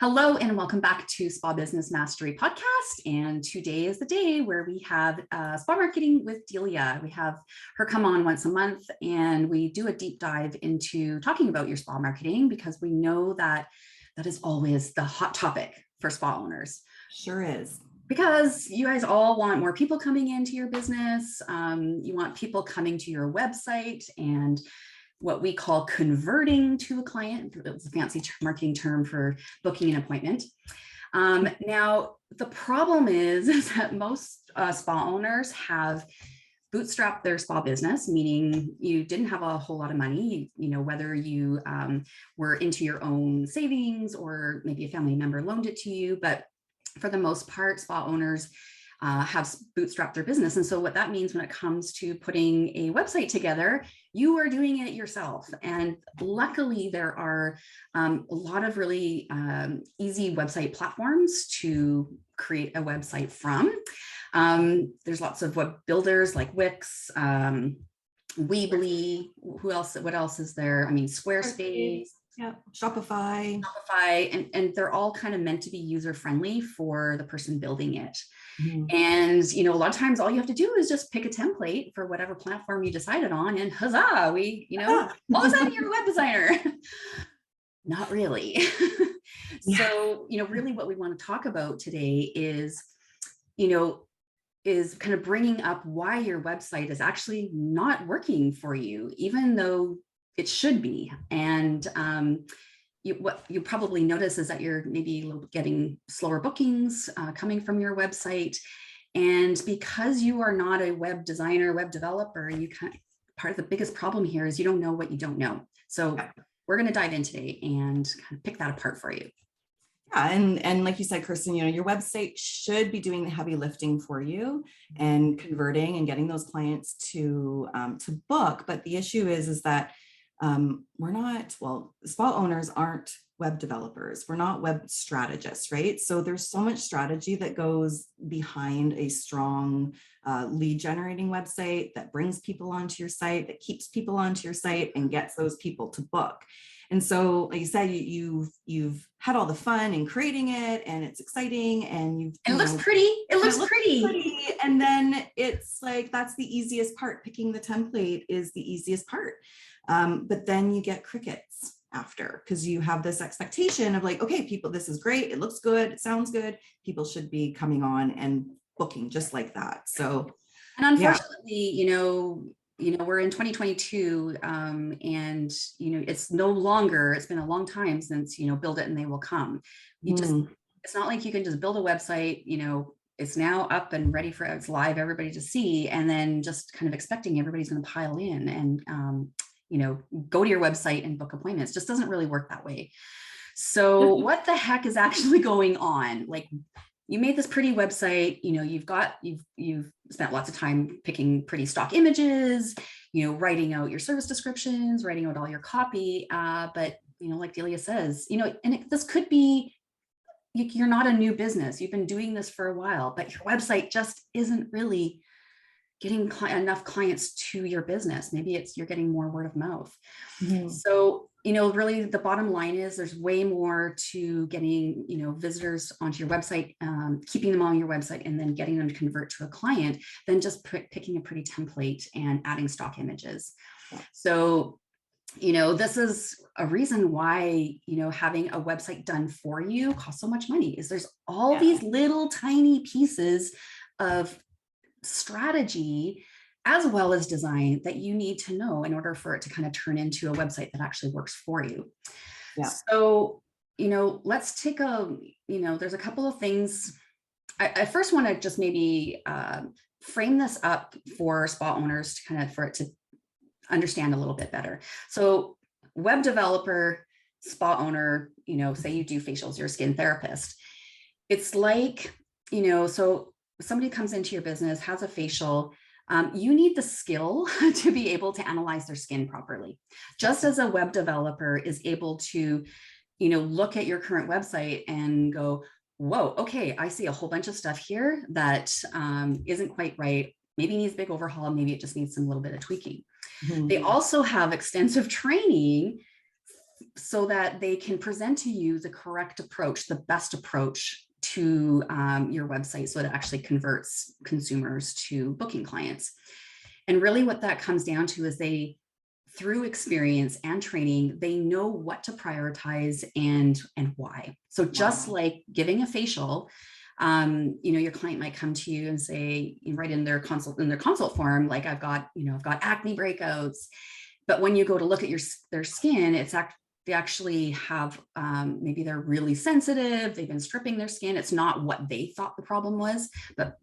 Hello and welcome back to Spa Business Mastery Podcast. And today is the day where we have Spa Marketing with Delia. We have her come on once a month and we do a deep dive into talking about your spa marketing because we know that that is always the hot topic for spa owners. Sure is. Because you guys all want more people coming into your business. You want people coming to your website and what we call converting to a client. It's a fancy marketing term for booking an appointment. Now, the problem is that most spa owners have bootstrapped their spa business, meaning you didn't have a whole lot of money, whether you were into your own savings or maybe a family member loaned it to you. But for the most part, spa owners have bootstrapped their business. And so what that means when it comes to putting a website together, you are doing it yourself. And luckily there are a lot of really easy website platforms to create a website from. There's lots of web builders like Wix, Weebly, what else is there? I mean, Squarespace. Yeah, Shopify, and they're all kind of meant to be user-friendly for the person building it. Mm-hmm. And, a lot of times all you have to do is just pick a template for whatever platform you decided on and huzzah, all of a sudden you're a web designer. Not really. Yeah. So, really what we want to talk about today is kind of bringing up why your website is actually not working for you, even though it should be. And what you probably notice is that you're maybe getting slower bookings coming from your website. And because you are not a web designer, web developer, part of the biggest problem here is you don't know what you don't know. So we're going to dive in today and kind of pick that apart for you. Yeah, and like you said, Kirsten, your website should be doing the heavy lifting for you and converting and getting those clients to book. But the issue is that spa owners aren't web developers. We're not web strategists, right? So there's so much strategy that goes behind a strong lead generating website that brings people onto your site, that keeps people onto your site and gets those people to book. And so, like you said, you've had all the fun in creating it, and it's exciting, and it looks pretty. It looks pretty. And then it's like that's the easiest part. Picking the template is the easiest part. But then you get crickets after because you have this expectation of like, okay, people, this is great. It looks good. It sounds good. People should be coming on and booking just like that. So, and unfortunately, we're in 2022 and, it's no longer, it's been a long time since, build it and they will come. It's not like you can just build a website, it's now up and ready for it's live, everybody to see, and then just kind of expecting everybody's going to pile in and, go to your website and book appointments. Just doesn't really work that way. So what the heck is actually going on? Like, you made this pretty website, you've spent lots of time picking pretty stock images, writing out your service descriptions, writing out all your copy. But, like Delia says, this could be, you're not a new business. You've been doing this for a while, but your website just isn't really getting enough clients to your business. Maybe you're getting more word of mouth. Mm-hmm. So, really the bottom line is there's way more to getting, visitors onto your website, keeping them on your website and then getting them to convert to a client than just picking a pretty template and adding stock images. So, this is a reason why, having a website done for you costs so much money is there's all these little tiny pieces of strategy as well as design that you need to know in order for it to kind of turn into a website that actually works for you. Yeah. So, let's take there's a couple of things. I first want to just maybe frame this up for spa owners to kind of for it to understand a little bit better. So web developer, spa owner, say you do facials, you're a skin therapist. It's like, so somebody comes into your business, has a facial, you need the skill to be able to analyze their skin properly. Just as a web developer is able to, look at your current website and go, whoa, okay, I see a whole bunch of stuff here that isn't quite right. Maybe needs a big overhaul. Maybe it just needs some little bit of tweaking. Mm-hmm. They also have extensive training so that they can present to you the correct approach, the best approach to your website, so it actually converts consumers to booking clients. And really what that comes down to is through experience and training, they know what to prioritize and why. So just like giving a facial, your client might come to you and say, right in their consult form, like, I've got acne breakouts. But when you go to look at their skin, they actually have, maybe they're really sensitive, they've been stripping their skin. It's not what they thought the problem was, but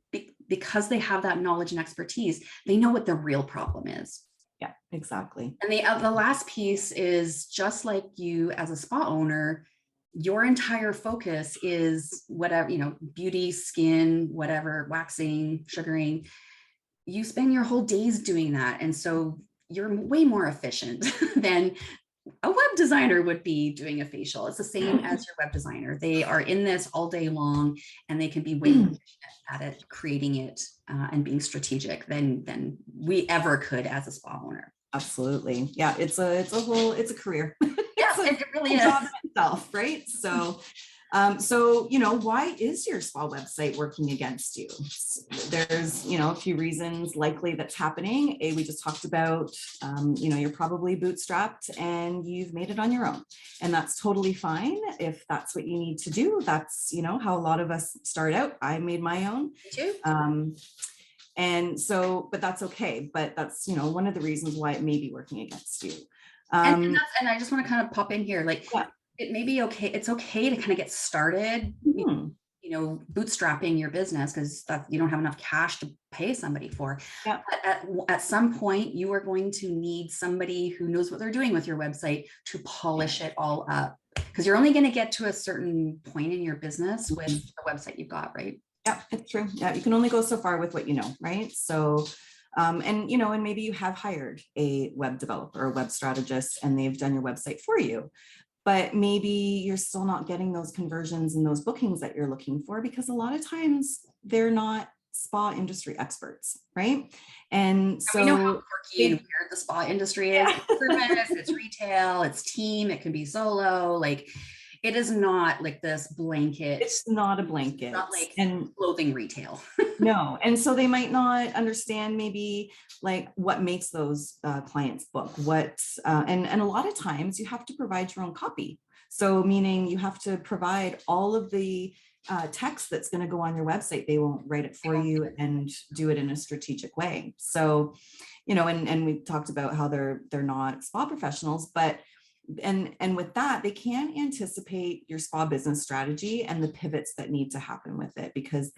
because they have that knowledge and expertise, they know what the real problem is. Yeah, exactly. And the last piece is, just like you as a spa owner, your entire focus is whatever, beauty, skin, whatever, waxing, sugaring. You spend your whole days doing that. And so you're way more efficient than a web designer would be doing a facial. It's the same as your web designer. They are in this all day long, and they can be way more efficient at it, creating it and being strategic than we ever could as a spa owner. Absolutely. Yeah. It's a career. Yeah, it really is. Job in itself, right? So, why is your spa website working against you? There's, a few reasons likely that's happening. We just talked about, you're probably bootstrapped and you've made it on your own, and that's totally fine. If that's what you need to do, that's, how a lot of us start out. I made my own. Me too. And so, but that's okay. But that's, one of the reasons why it may be working against you. And I just want to kind of pop in here, like, it may be okay. It's okay to kind of get started, bootstrapping your business, because you don't have enough cash to pay somebody for. Yeah. But at some point, you are going to need somebody who knows what they're doing with your website to polish it all up, because you're only going to get to a certain point in your business with the website you've got, right? Yeah, it's true. Yeah, you can only go so far with what you know, right? So, and maybe you have hired a web developer or web strategist, and they've done your website for you, but maybe you're still not getting those conversions and those bookings that you're looking for, because a lot of times they're not spa industry experts, right? And so we know how quirky and weird the spa industry is. It's service, it's retail, it's team, it can be solo. Like, it is not like this blanket. It's not a blanket. It's not like and clothing retail. No. And so they might not understand maybe like what makes those clients book, and a lot of times you have to provide your own copy. So meaning you have to provide all of the text that's going to go on your website. They won't write it for you and do it in a strategic way. So, and we talked about how they're not spa professionals, but and with that, they can anticipate your spa business strategy and the pivots that need to happen with it, because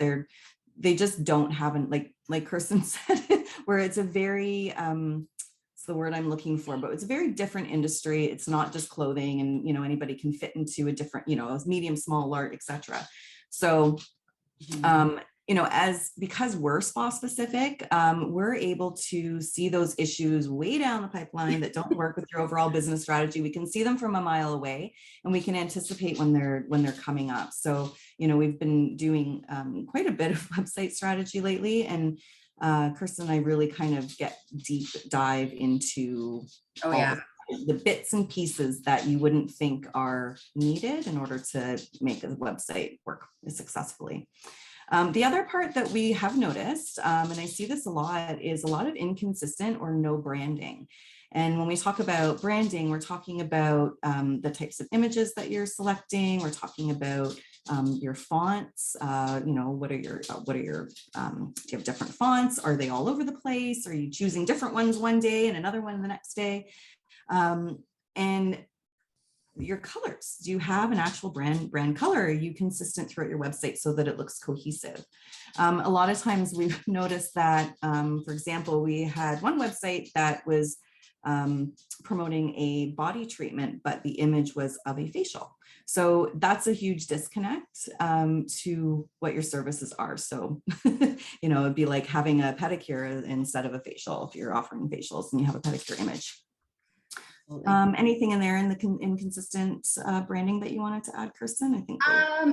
they just don't have like Kirsten said, where it's a very it's the word I'm looking for, but it's a very different industry. It's not just clothing, and anybody can fit into a different, medium, small, large, etc. So because we're spa specific, we're able to see those issues way down the pipeline that don't work with your overall business strategy. We can see them from a mile away, and we can anticipate when they're coming up. So, we've been doing quite a bit of website strategy lately, and Kirsten and I really kind of get deep dive into the bits and pieces that you wouldn't think are needed in order to make a website work successfully. The other part that we have noticed, and I see this a lot, is a lot of inconsistent or no branding. And when we talk about branding, we're talking about the types of images that you're selecting. We're talking about your fonts. What are your do you have different fonts? Are they all over the place? Are you choosing different ones one day and another one the next day? And your colors, do you have an actual brand color? Are you consistent throughout your website so that it looks cohesive? A lot of times we've noticed that, for example, we had one website that was promoting a body treatment, but the image was of a facial. So that's a huge disconnect to what your services are. So, it'd be like having a pedicure instead of a facial if you're offering facials and you have a pedicure image. Anything in there in the inconsistent branding that you wanted to add, Kirsten? I think.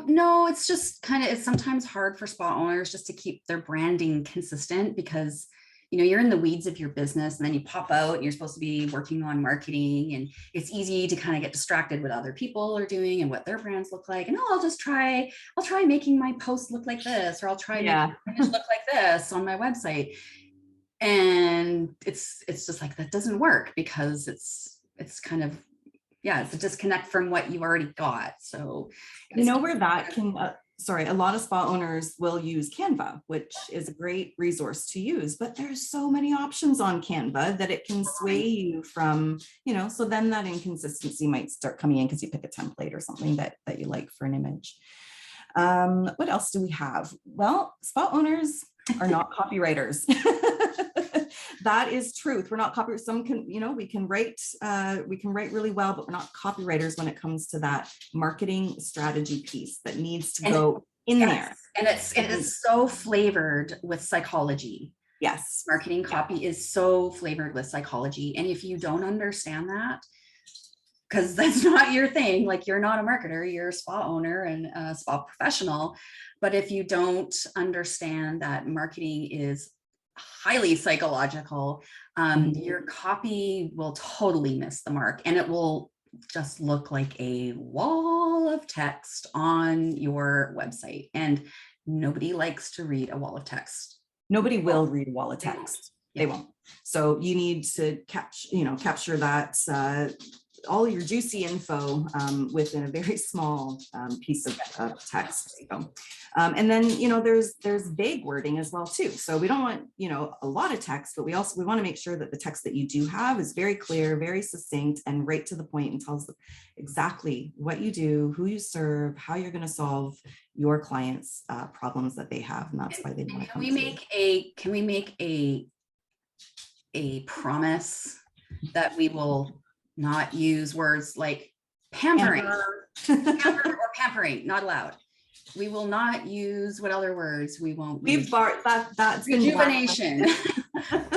No, it's just it's sometimes hard for spa owners just to keep their branding consistent, because you're in the weeds of your business, and then you pop out and you're supposed to be working on marketing, and it's easy to kind of get distracted what other people are doing and what their brands look like. And I'll try making my post look like this, or I'll try making my image look like this on my website. And it's just like, that doesn't work, because it's kind of, it's a disconnect from what you've already got. So where that can, a lot of spa owners will use Canva, which is a great resource to use, but there's so many options on Canva that it can sway you from, so then that inconsistency might start coming in because you pick a template or something that you like for an image. What else do we have? Well, spa owners are not copywriters. That is truth. We're not copywriters. Some can, we can write really well, but we're not copywriters when it comes to that marketing strategy piece that needs to go in there. And it's so flavored with psychology. Yes. Marketing copy is so flavored with psychology. And if you don't understand that, because that's not your thing, like, you're not a marketer, you're a spa owner and a spa professional. But if you don't understand that marketing is highly psychological, your copy will totally miss the mark, and it will just look like a wall of text on your website. And nobody likes to read a wall of text. Nobody will read a wall of text. They won't. So you need to capture that all your juicy info within a very small piece of text. So, and then, there's vague wording as well too. So we don't want, a lot of text, but we want to make sure that the text that you do have is very clear, very succinct, and right to the point, and tells them exactly what you do, who you serve, how you're going to solve your clients' problems that they have. And that's why they want to come to you. Can we make a promise that we will not use words like pampering or pampering? Not allowed. We will not use, what other words we won't use? That's rejuvenation.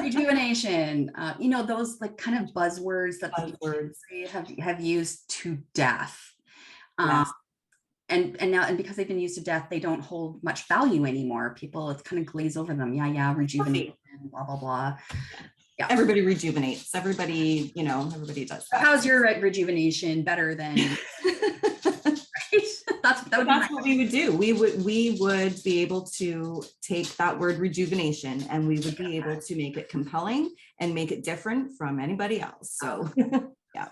Rejuvenation, those like kind of buzzwords that have used to death. Yes. And because they've been used to death, they don't hold much value anymore. People, it's kind of glaze over them. Rejuvenation, blah blah blah. Yeah. Everybody rejuvenates. Everybody does that. How's your rejuvenation better than? That's what we would do. We would be able to take that word rejuvenation, and we would be able to make it compelling and make it different from anybody else. So yeah.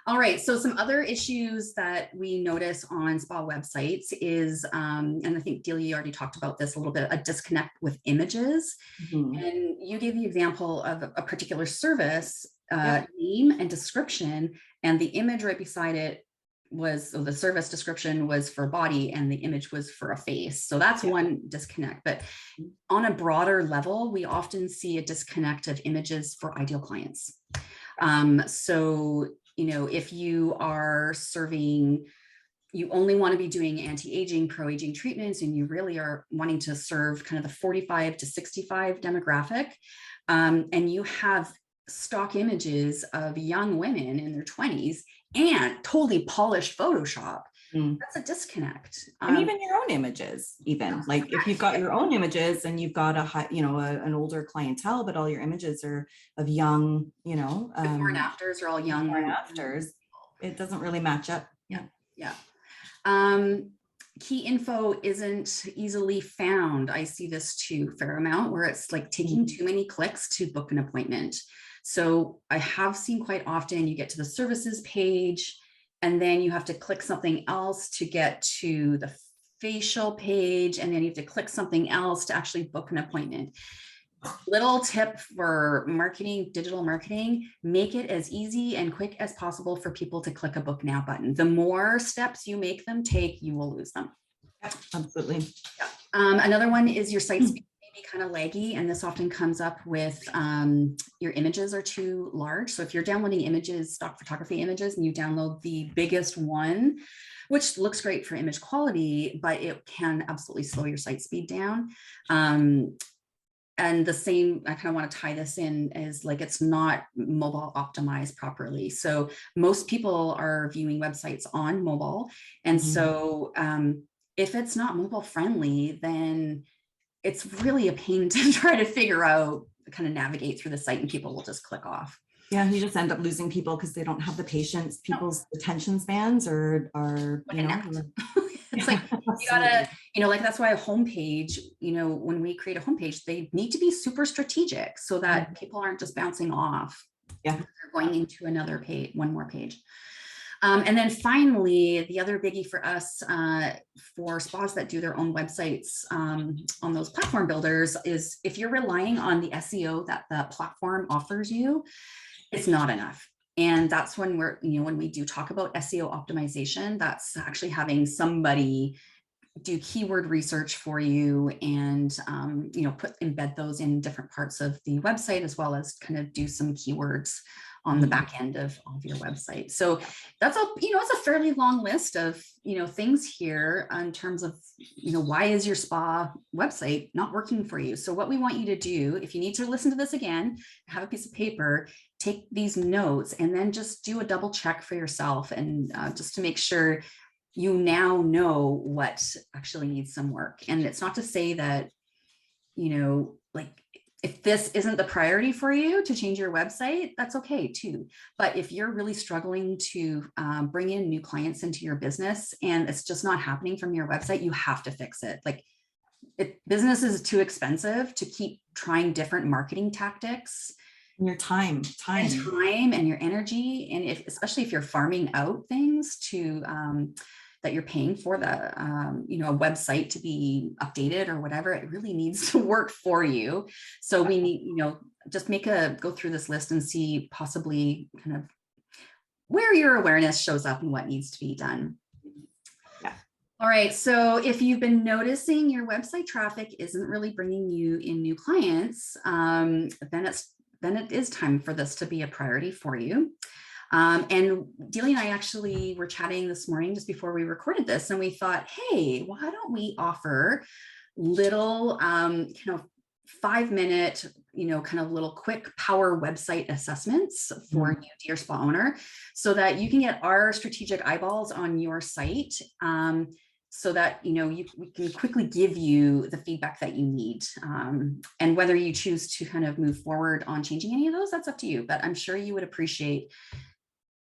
All right. So some other issues that we notice on spa websites is, and I think Delia, you already talked about this a little bit, a disconnect with images. And you gave the example of a particular service name and description, and the image right beside it was, so the service description was for body and the image was for a face. So that's one disconnect. But on a broader level, we often see a disconnect of images for ideal clients. So, if you are serving, you only want to be doing anti-aging, pro-aging treatments, and you really are wanting to serve kind of the 45 to 65 demographic, and you have stock images of young women in their 20s and totally polished Photoshop, that's a disconnect. And even your own images, like if you've got your own images and you've got an older clientele, but all your images are of young, before and afters are all young. Before and afters, it doesn't really match up. Yeah. Key info isn't easily found. I see this too a fair amount, where it's like taking too many clicks to book an appointment. So I have seen quite often you get to the services page, and then you have to click something else to get to the facial page, and then you have to click something else to actually book an appointment. Little tip for marketing, digital marketing, make it as easy and quick as possible for people to click a book now button. The more steps you make them take, you will lose them. Absolutely. Another one is your site speed may be kind of laggy, and this often comes up with your images are too large. So if you're downloading images, stock photography images, and you download the biggest one, which looks great for image quality, but it can absolutely slow your site speed down. And the same, I kind of want to tie this in, is like, it's not mobile optimized properly. So most people are viewing websites on mobile. And so if it's not mobile friendly, then it's really a pain to try to figure out, kind of navigate through the site, and people will just click off. Yeah, you just end up losing people because they don't have the patience. People's attention spans are you know, it's like you gotta, like that's why a homepage, when we create a homepage, they need to be super strategic so that people aren't just bouncing off. Yeah, they're going into another page, one more page. And then finally, the other biggie for us, for spas that do their own websites on those platform builders, is if you're relying on the SEO that the platform offers you, it's not enough. And that's when when we do talk about SEO optimization, that's actually having somebody do keyword research for you and, embed those in different parts of the website, as well as kind of do some keywords on the back end of your website. So that's it's a fairly long list of, things here in terms of, why is your spa website not working for you? So what we want you to do, if you need to listen to this again, have a piece of paper, take these notes, and then just do a double check for yourself, and just to make sure you now know what actually needs some work. And it's not to say that, like, if this isn't the priority for you to change your website, that's okay too. But if you're really struggling to bring in new clients into your business and it's just not happening from your website, you have to fix it. Like, business is too expensive to keep trying different marketing tactics. And your time and your energy. And especially if you're farming out things to, that you're paying for the, a website to be updated or whatever, it really needs to work for you. So we need, just go through this list and see possibly kind of where your awareness shows up and what needs to be done. Yeah. All right. So if you've been noticing your website traffic isn't really bringing you in new clients, then it is time for this to be a priority for you. And Delia and I actually were chatting this morning just before we recorded this, and we thought, hey, why don't we offer little, 5-minute, kind of little quick power website assessments for you, dear spa owner, so that you can get our strategic eyeballs on your site. So that, we can quickly give you the feedback that you need. And whether you choose to kind of move forward on changing any of those, that's up to you. But I'm sure you would appreciate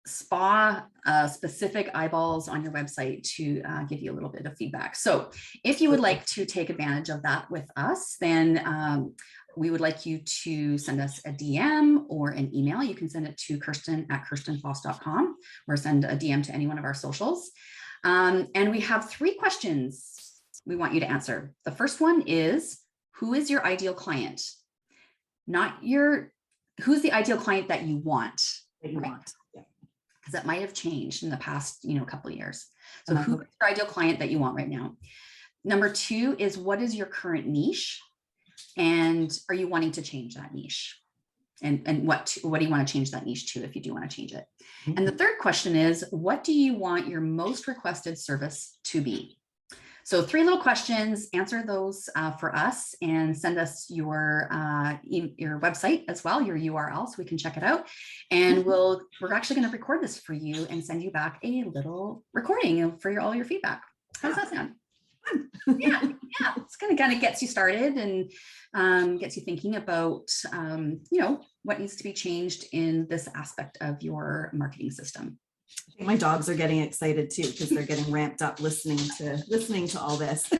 spa specific eyeballs on your website to give you a little bit of feedback. So if you would like to take advantage of that with us, then we would like you to send us a DM or an email. You can send it to Kirsten@KirstenFoss.com or send a DM to any one of our socials. And we have 3 questions we want you to answer. The first one is, who is your ideal client? Who's the ideal client that you want? Because that might have changed in the past, couple of years. So who is your ideal client that you want right now? Number 2 is, what is your current niche? And are you wanting to change that niche? And what do you want to change that niche to if you do want to change it? And the third question is, what do you want your most requested service to be? So 3 little questions, answer those for us and send us your website as well, your URL, so we can check it out. And we're actually going to record this for you and send you back a little recording for all your feedback. How does that sound? Yeah, it's kind of gets you started and gets you thinking about, what needs to be changed in this aspect of your marketing system. My dogs are getting excited too, because they're getting ramped up listening to all this.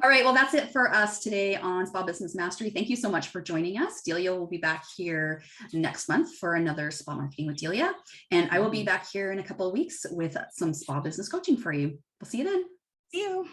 All right, well, that's it for us today on Spa Business Mastery. Thank you so much for joining us. Delia will be back here next month for another Spa Marketing with Delia. And I will be back here in a couple of weeks with some spa business coaching for you. We'll see you then. See you.